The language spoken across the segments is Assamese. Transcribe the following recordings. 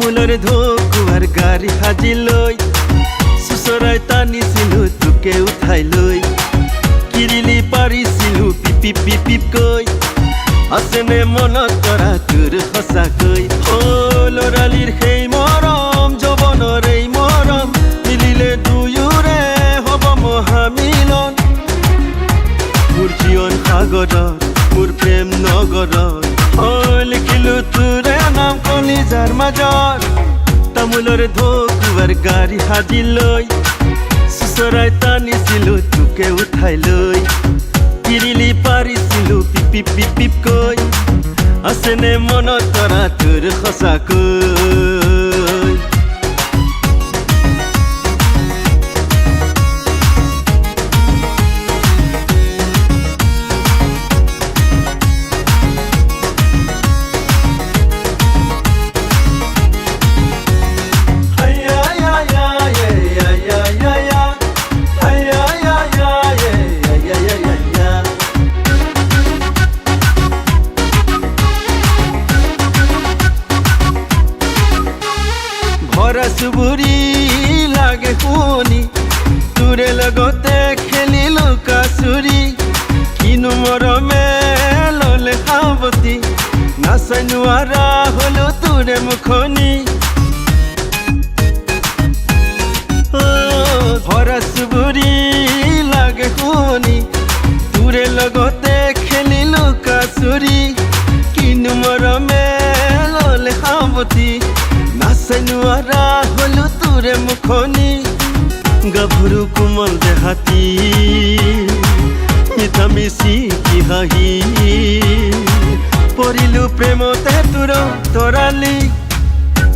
তামোলৰ ঢকুৱাৰ গাড়ী সাজি লৈ চুচৰাই টানিছিলো তোকে উঠাই লৈ কিৰিলি পাৰিছিলো পিপ পিপ পিপ কৈ আছেনে মনত কৰা তোৰ সঁচাকৈ ল'ৰালিৰ সেই মৰম যৌৱনৰ এই মৰম মিলিলে দুয়োৰে হ'ব মহামিলন মোৰ জীৱন সাগৰত মোৰ প্ৰেম নগৰত লিখিলো তোৰে নাম কলিজাৰ মাজত তামোলৰ ঢকুৱাৰ গাড়ী সাজি লৈ চুচৰাই টানিছিলো তোকে উঠাই লৈ কিৰিলি পাৰিছিলো পিপ পিপ পিপ কৈ আছেনে মনত কৰা তোৰ সঁচাকৈ চুবুৰী লাগে শুনি তোৰে লগতে খেলিলো কাচুৰি কিনো মৰমে ললে সাৱতি নাচাই নোৱাৰা হলো তোৰে মুখনি ভৰা চুবুৰী লাগে শুনি তোৰে লগতে খেলিলো কাচুৰি কিনো মৰমে ললে সাৱতি নাচাই নোৱাৰা হলো তোৰে মুখনি গাভৰু কোমল দেহাতী মিঠা মিচি কি হাঁহি পৰিলো প্ৰেমতে তোৰ তৰালি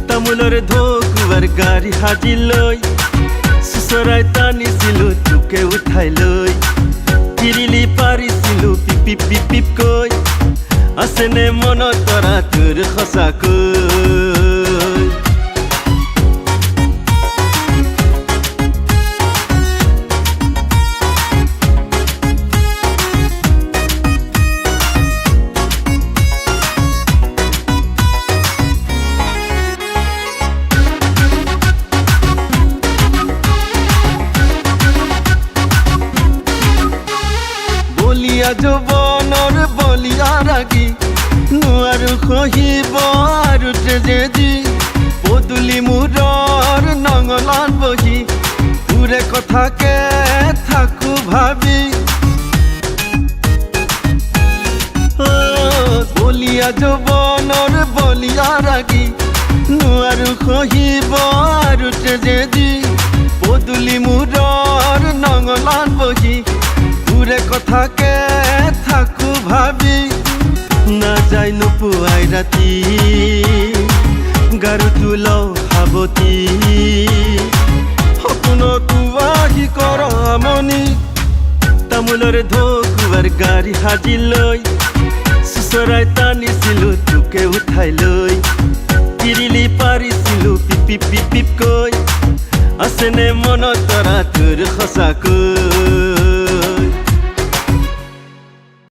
তামোলৰ ঢকুৱাৰ গাড়ী সাজি লৈ চুচৰাই টানিছিলো তোকে উঠাই লৈ কিৰিলি পাৰিছিলো পিপ পিপ পিপ কৈ আছেনে মনত কৰা তোৰ সঁচাকৈ যৌৱনৰ বলিয়া ৰাগি নোৱাৰো সহিব আৰু ট্ৰেজেডি পদূলি মূৰৰ নঙলাত বহি তোৰে কথাকে থাকো ভাবি বলিয়া যৌৱনৰ বলিয়া ৰাগি নোৱাৰো সহিব আৰু ট্ৰেজেডি পদূলি মূৰৰ নঙলাত বহি তোৰে কথাকে থাকো ভাবি নাযায় নোপোৱাই ৰাতি গাৰুটো লওঁ সাৱতি সপোনতো আহি কৰ আমনি তামোলৰ ঢকুৱাৰ গাড়ী সাজি লৈ চুচৰাই টানিছিলো তোকে উঠাই লৈ কিৰিলি পাৰিছিলো পিপ পিপ পিপ কৈ আছেনে মনত কৰা তোৰ সঁচাকৈ